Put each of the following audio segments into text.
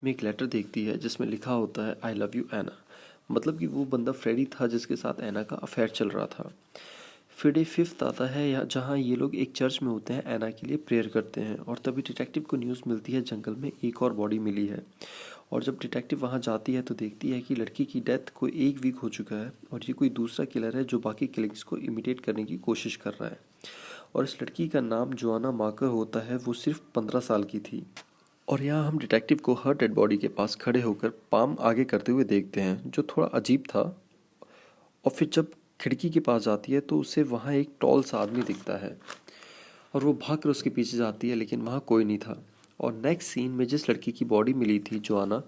में एक लेटर देखती है जिसमें लिखा होता है आई लव यू एना। मतलब कि वो बंदा फ्रेडी था जिसके साथ एना का अफेयर चल रहा था। फिर डे फिफ्थ आता है जहाँ ये लोग एक चर्च में होते हैं, एना के लिए प्रेयर करते हैं और तभी डिटेक्टिव को न्यूज़ मिलती है जंगल में एक और बॉडी मिली है। और जब डिटेक्टिव वहाँ जाती है तो देखती है कि लड़की की डेथ को एक वीक हो चुका है और ये कोई दूसरा किलर है जो बाकी किलिंग्स को इमिटेट करने की कोशिश कर रहा है। और इस लड़की का नाम जोआना मार्कर होता है, वो सिर्फ 15 साल की थी। और यहाँ हम डिटेक्टिव को हर डेड बॉडी के पास खड़े होकर पाम आगे करते हुए देखते हैं, जो थोड़ा अजीब था। और फिर जब खिड़की के पास जाती है तो उसे वहाँ एक टॉल सा आदमी दिखता है और वो भाग कर उसके पीछे जाती है, लेकिन वहाँ कोई नहीं था। और नेक्स्ट सीन में जिस लड़की की बॉडी मिली थी जोआना,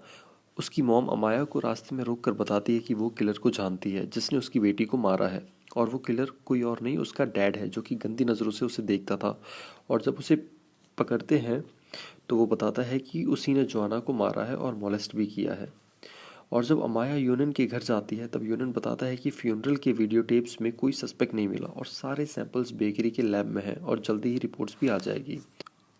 उसकी मॉम अमाया को रास्ते में रोक कर बताती है कि वो किलर को जानती है जिसने उसकी बेटी को मारा है। और वो किलर कोई और नहीं, उसका डैड है, जो कि गंदी नज़रों से उसे देखता था। और जब उसे पकड़ते हैं तो वो बताता है कि उसी ने जोआना को मारा है और मोलेस्ट भी किया है। और जब अमाया यूनन के घर जाती है तब यूनन बताता है कि फ्यूनरल के वीडियो टेप्स में कोई सस्पेक्ट नहीं मिला और सारे सैंपल्स बेकरी के लैब में हैं और जल्दी ही रिपोर्ट्स भी आ जाएगी।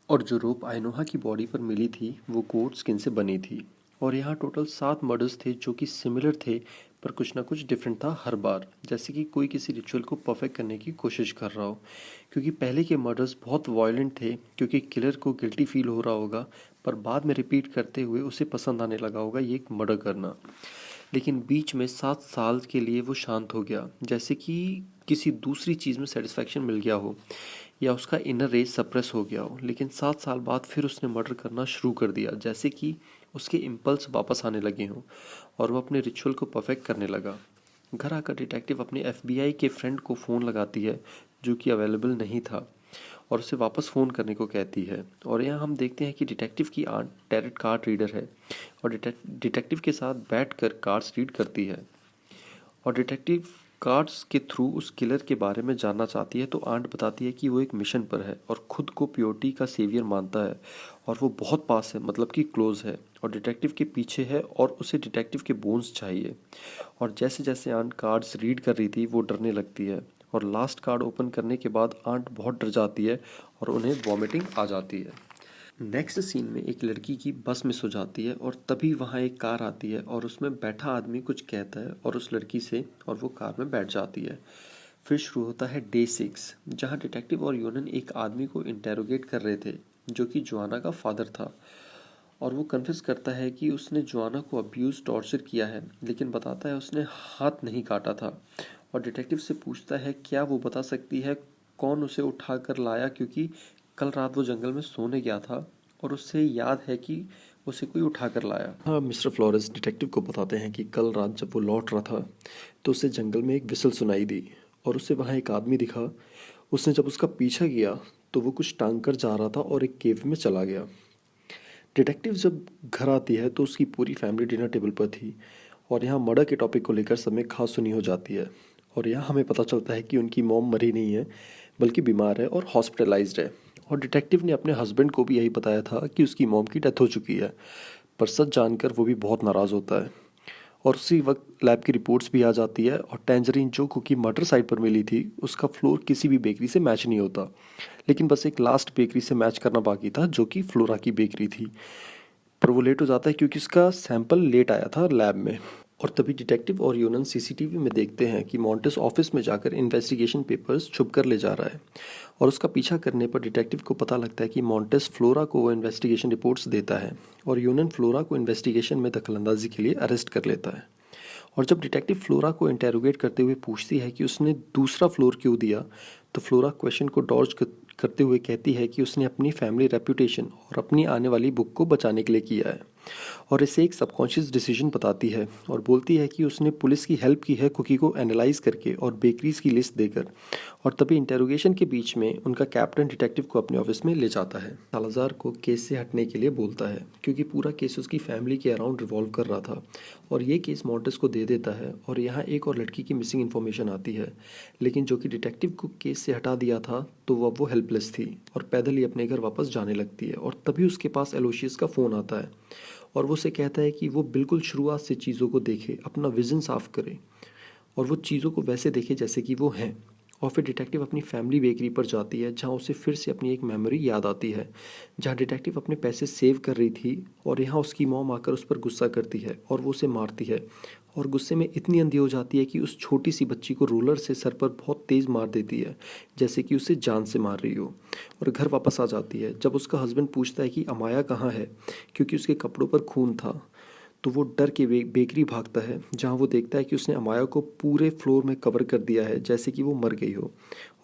और जो रोप आइनोहा की बॉडी पर मिली थी वो गोट स्किन से बनी थी। और यहाँ टोटल 7 मर्डर्स थे जो कि सिमिलर थे, पर कुछ ना कुछ डिफरेंट था हर बार, जैसे कि कोई किसी रिचुअल को परफेक्ट करने की कोशिश कर रहा हो। क्योंकि पहले के मर्डर्स बहुत वायलेंट थे, क्योंकि किलर को गिल्टी फील हो रहा होगा, पर बाद में रिपीट करते हुए उसे पसंद आने लगा होगा ये एक मर्डर करना। लेकिन बीच में 7 साल के लिए वो शांत हो गया, जैसे कि किसी दूसरी चीज़ में सेटिस्फैक्शन मिल गया हो या उसका इनर रेज सप्रेस हो गया हो। लेकिन 7 साल बाद फिर उसने मर्डर करना शुरू कर दिया, जैसे कि उसके इम्पल्स वापस आने लगे हों और वो अपने रिचुअल को परफेक्ट करने लगा। घर आकर डिटेक्टिव अपने एफबीआई के फ्रेंड को फ़ोन लगाती है, जो कि अवेलेबल नहीं था, और उसे वापस फ़ोन करने को कहती है। और यहाँ हम देखते हैं कि डिटेक्टिव की आंट टैरेट कार्ड रीडर है और डिटेक्टिव के साथ बैठकर कार्ड्स रीड करती है। और डिटेक्टिव कार्ड्स के थ्रू उस किलर के बारे में जानना चाहती है, तो आंट बताती है कि वो एक मिशन पर है और खुद को प्योरिटी का सेवियर मानता है और वो बहुत पास है, मतलब कि क्लोज है, और डिटेक्टिव के पीछे है और उसे डिटेक्टिव के बोन्स चाहिए। और जैसे जैसे आंट कार्ड्स रीड कर रही थी वो डरने लगती है और लास्ट कार्ड ओपन करने के बाद आंट बहुत डर जाती है और उन्हें वॉमिटिंग आ जाती है। नेक्स्ट सीन में एक लड़की की बस मिस हो जाती है और तभी वहाँ एक कार आती है और उसमें बैठा आदमी कुछ कहता है और उस लड़की से, और वो कार में बैठ जाती है। फिर शुरू होता है डे 6, जहाँ डिटेक्टिव और यूनन एक आदमी को इंटेरोगेट कर रहे थे जो कि जोआना का फादर था। और वो कन्फेस करता है कि उसने जोआना को अब्यूज़ टॉर्चर किया है, लेकिन बताता है उसने हाथ नहीं काटा था। और डिटेक्टिव से पूछता है क्या वो बता सकती है कौन उसे उठा कर लाया, क्योंकि कल रात वो जंगल में सोने गया था और उससे याद है कि उसे कोई उठा कर लाया। हाँ, मिस्टर फ्लोरेंस डिटेक्टिव को बताते हैं कि कल रात जब वो लौट रहा था तो उसे जंगल में एक विसल सुनाई दी और उसे वहाँ एक आदमी दिखा। उसने जब उसका पीछा किया तो वो कुछ टांग कर जा रहा था और एक केव में चला गया। डिटेक्टिव जब घर आती है तो उसकी पूरी फैमिली डिनर टेबल पर थी और यहाँ मर्डर के टॉपिक को लेकर सब में खास सुनी हो जाती है। और यहाँ हमें पता चलता है कि उनकी मॉम मरी नहीं है, बल्कि बीमार है और हॉस्पिटलाइज्ड है। और डिटेक्टिव ने अपने हस्बैंड को भी यही बताया था कि उसकी मॉम की डेथ हो चुकी है, पर सच जानकर वो भी बहुत नाराज़ होता है। और उसी वक्त लैब की रिपोर्ट्स भी आ जाती है और टैंजरीन जो कुकी मर्डर साइट पर मिली थी उसका फ्लोर किसी भी बेकरी से मैच नहीं होता, लेकिन बस एक लास्ट बेकरी से मैच करना बाकी था जो कि फ्लोरा की बेकरी थी। पर वो लेट हो जाता है क्योंकि उसका सैंपल लेट आया था लैब में। और तभी डिटेक्टिव और यूनन सीसीटीवी में देखते हैं कि मॉन्टेस ऑफिस में जाकर इन्वेस्टिगेशन पेपर्स छुप कर ले जा रहा है। और उसका पीछा करने पर डिटेक्टिव को पता लगता है कि मॉन्टेस फ्लोरा को वो इन्वेस्टिगेशन रिपोर्ट्स देता है और यूनन फ्लोरा को इन्वेस्टिगेशन में दखलंदाजी के लिए अरेस्ट कर लेता है। और जब डिटेक्टिव फ्लोरा को इंटेरोगेट करते हुए पूछती है कि उसने दूसरा फ्लोर क्यों दिया, तो फ्लोरा क्वेश्चन को डॉज करते हुए कहती है कि उसने अपनी फैमिली रेपुटेशन और अपनी आने वाली बुक को बचाने के लिए किया है। और इसे एक सबकॉन्शियस डिसीजन बताती है और बोलती है कि उसने पुलिस की हेल्प की है कुकी को एनालाइज करके और बेकरीज की लिस्ट देकर। और तभी इंटेरोगेशन के बीच में उनका कैप्टन डिटेक्टिव को अपने ऑफिस में ले जाता है। सालाजार को केस से हटने के लिए बोलता है क्योंकि पूरा केस उसकी फैमिली के अराउंड रिवॉल्व कर रहा था, और ये केस मॉन्टेस को दे देता है। और यहाँ एक और लड़की की मिसिंग इन्फॉर्मेशन आती है, लेकिन जो कि डिटेक्टिव को केस से हटा दिया था, तो वो हेल्पलेस थी और पैदल ही अपने घर वापस जाने लगती है। और तभी उसके पास एलोशियस का फ़ोन आता है और वो उसे कहता है कि वो बिल्कुल शुरुआत से चीज़ों को देखे, अपना विज़न साफ करे और वो चीज़ों को वैसे देखे जैसे कि वो हैं। और फिर डिटेक्टिव अपनी फैमिली बेकरी पर जाती है जहाँ उसे फिर से अपनी एक मेमोरी याद आती है, जहाँ डिटेक्टिव अपने पैसे सेव कर रही थी और यहाँ उसकी मॉम आकर उस पर गुस्सा करती है और वो उसे मारती है और गुस्से में इतनी अंधी हो जाती है कि उस छोटी सी बच्ची को रोलर से सर पर बहुत तेज़ मार देती है, जैसे कि उसे जान से मार रही हो, और घर वापस आ जाती है। जब उसका हस्बैंड पूछता है कि अमाया कहाँ है, क्योंकि उसके कपड़ों पर खून था, तो वो डर के बेकरी भागता है जहाँ वो देखता है कि उसने अमाया को पूरे फ्लोर में कवर कर दिया है जैसे कि वो मर गई हो।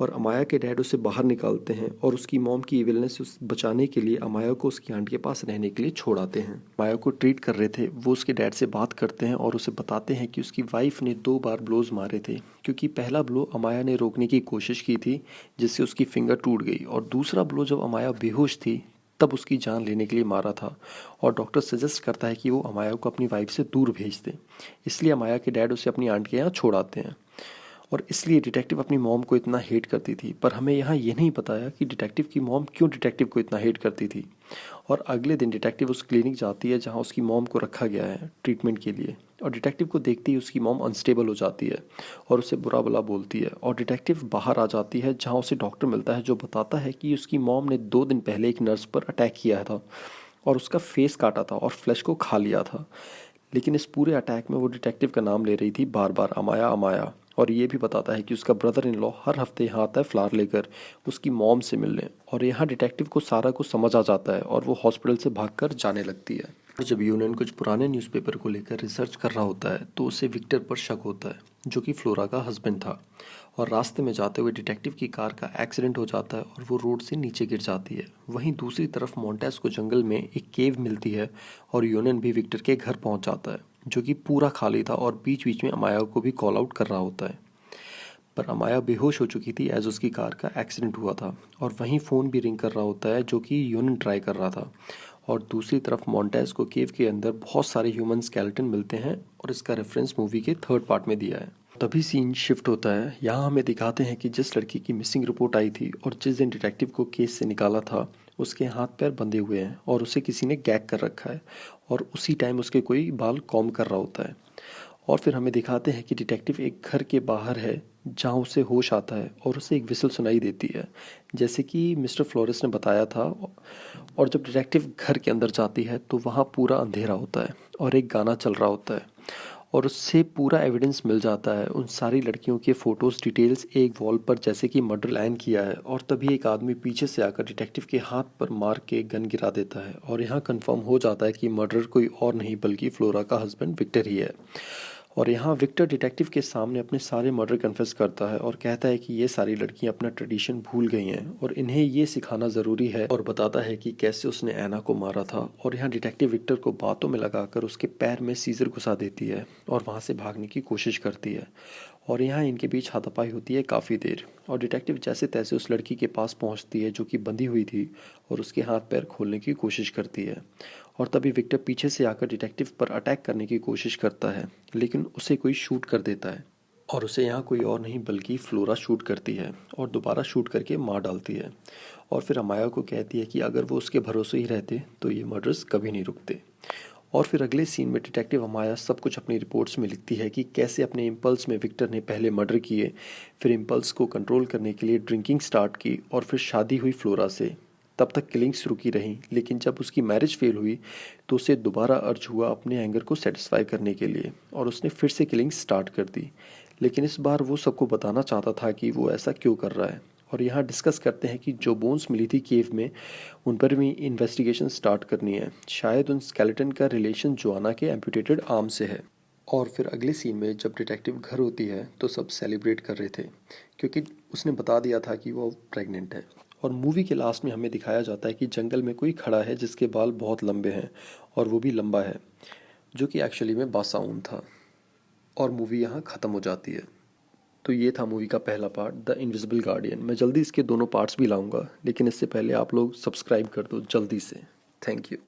और अमाया के डैड उसे बाहर निकालते हैं और उसकी मॉम की इविलनेस से उसे बचाने के लिए अमाया को उसकी आंटी के पास रहने के लिए छोड़ आते हैं। अमाया को ट्रीट कर रहे थे वो उसके डैड से बात करते हैं और उसे बताते हैं कि उसकी वाइफ ने 2 बार ब्लोज मारे थे, क्योंकि पहला ब्लो अमाया ने रोकने की कोशिश की थी जिससे उसकी फिंगर टूट गई, और दूसरा ब्लो जब अमाया बेहोश थी तब उसकी जान लेने के लिए मारा था। और डॉक्टर सजेस्ट करता है कि वो अमाया को अपनी वाइफ से दूर भेज दे, इसलिए अमाया के डैड उसे अपनी आंट के यहाँ छोड़ आते हैं। और इसलिए डिटेक्टिव अपनी मॉम को इतना हेट करती थी, पर हमें यहाँ ये नहीं बताया कि डिटेक्टिव की मॉम क्यों डिटेक्टिव को इतना हेट करती थी। और अगले दिन डिटेक्टिव उस क्लिनिक जाती है जहाँ उसकी मॉम को रखा गया है ट्रीटमेंट के लिए, और डिटेक्टिव को देखते ही उसकी मॉम अनस्टेबल हो जाती है और उसे बुरा भला बोलती है। और डिटेक्टिव बाहर आ जाती है जहाँ उसे डॉक्टर मिलता है जो बताता है कि उसकी मॉम ने 2 दिन पहले एक नर्स पर अटैक किया था और उसका फेस काटा था और फ्लैश को खा लिया था। लेकिन इस पूरे अटैक में वो डिटेक्टिव का नाम ले रही थी बार बार, अमाया अमाया। और ये भी बताता है कि उसका ब्रदर इन लॉ हर हफ्ते यहाँ आता है फ्लावर लेकर उसकी मॉम से मिलने। और यहाँ डिटेक्टिव को सारा कुछ समझ आ जाता है और वो हॉस्पिटल से भागकर जाने लगती है। और जब यूनियन कुछ पुराने न्यूज़पेपर को लेकर रिसर्च कर रहा होता है तो उसे विक्टर पर शक होता है, जो कि फ्लोरा का हस्बैंड था। और रास्ते में जाते हुए डिटेक्टिव की कार का एक्सीडेंट हो जाता है और वो रोड से नीचे गिर जाती है। वहीं दूसरी तरफ मोंटेस को जंगल में एक केव मिलती है और यूनियन भी विक्टर के घर पहुंच जाता है, जो कि पूरा खाली था और बीच बीच में अमाया को भी कॉल आउट कर रहा होता है। पर अमाया बेहोश हो चुकी थी एज उसकी कार का एक्सीडेंट हुआ था। और वहीं फ़ोन भी रिंग कर रहा होता है जो कि यूनियन ट्राई कर रहा था। और दूसरी तरफ मोंटेस को केव के अंदर बहुत सारे ह्यूमन स्केलेटन मिलते हैं और इसका रेफरेंस मूवी के 3rd पार्ट में दिया है। तभी सीन शिफ्ट होता है। यहाँ हमें दिखाते हैं कि जिस लड़की की मिसिंग रिपोर्ट आई थी और जिस दिन डिटेक्टिव को केस से निकाला था उसके हाथ पैर बंधे हुए हैं और उसे किसी ने गैग कर रखा है, और उसी टाइम उसके कोई बाल कॉम्ब कर रहा होता है। और फिर हमें दिखाते हैं कि डिटेक्टिव एक घर के बाहर है जहाँ उसे होश आता है और उसे एक विसल सुनाई देती है, जैसे कि मिस्टर फ्लोरेस ने बताया था। और जब डिटेक्टिव घर के अंदर जाती है तो वहाँ पूरा अंधेरा होता है और एक गाना चल रहा होता है, और उससे पूरा एविडेंस मिल जाता है, उन सारी लड़कियों के फ़ोटोज़ डिटेल्स एक वॉल पर, जैसे कि मर्डर लाइन किया है। और तभी एक आदमी पीछे से आकर डिटेक्टिव के हाथ पर मार के गन गिरा देता है और यहाँ कंफर्म हो जाता है कि मर्डर कोई और नहीं बल्कि फ्लोरा का हस्बैंड विक्टर ही है। और यहाँ विक्टर डिटेक्टिव के सामने अपने सारे मर्डर कन्फेस करता है और कहता है कि ये सारी लड़कियाँ अपना ट्रेडिशन भूल गई हैं और इन्हें ये सिखाना ज़रूरी है, और बताता है कि कैसे उसने ऐना को मारा था। और यहाँ डिटेक्टिव विक्टर को बातों में लगाकर उसके पैर में सीजर घुसा देती है और वहाँ से भागने की कोशिश करती है। और यहाँ इनके बीच हाथापाई होती है काफ़ी देर, और डिटेक्टिव जैसे तैसे उस लड़की के पास पहुँचती है जो कि बंधी हुई थी और उसके हाथ पैर खोलने की कोशिश करती है। और तभी विक्टर पीछे से आकर डिटेक्टिव पर अटैक करने की कोशिश करता है, लेकिन उसे कोई शूट कर देता है, और उसे यहाँ कोई और नहीं बल्कि फ्लोरा शूट करती है और दोबारा शूट करके मार डालती है। और फिर अमाया को कहती है कि अगर वो उसके भरोसे ही रहते तो ये मर्डर्स कभी नहीं रुकते। और फिर अगले सीन में डिटेक्टिव अमाया सब कुछ अपनी रिपोर्ट्स में लिखती है कि कैसे अपने इम्पल्स में विक्टर ने पहले मर्डर किए, फिर इम्पल्स को कंट्रोल करने के लिए ड्रिंकिंग स्टार्ट की, और फिर शादी हुई फ्लोरा से। तब तक किलिंग्स रुकी रही, लेकिन जब उसकी मैरिज फेल हुई तो उसे दोबारा अर्ज हुआ अपने एंगर को सेटिस्फाई करने के लिए, और उसने फिर से किलिंग्स स्टार्ट कर दी। लेकिन इस बार वो सबको बताना चाहता था कि वो ऐसा क्यों कर रहा है। और यहाँ डिस्कस करते हैं कि जो बोन्स मिली थी केव में उन पर भी इन्वेस्टिगेशन स्टार्ट करनी है, शायद उन स्केलेटन का रिलेशन जोआना के एम्पुटेटेड आर्म से है। और फिर अगले सीन में जब डिटेक्टिव घर होती है तो सब सेलिब्रेट कर रहे थे क्योंकि उसने बता दिया था कि वो प्रेग्नेंट है। और मूवी के लास्ट में हमें दिखाया जाता है कि जंगल में कोई खड़ा है जिसके बाल बहुत लंबे हैं और वो भी लंबा है, जो कि एक्चुअली में बासाउन था। और मूवी यहाँ ख़त्म हो जाती है। तो ये था मूवी का पहला पार्ट, द इनविजिबल गार्डियन। मैं जल्दी इसके दोनों पार्ट्स भी लाऊंगा, लेकिन इससे पहले आप लोग सब्सक्राइब कर दो जल्दी से। Thank you.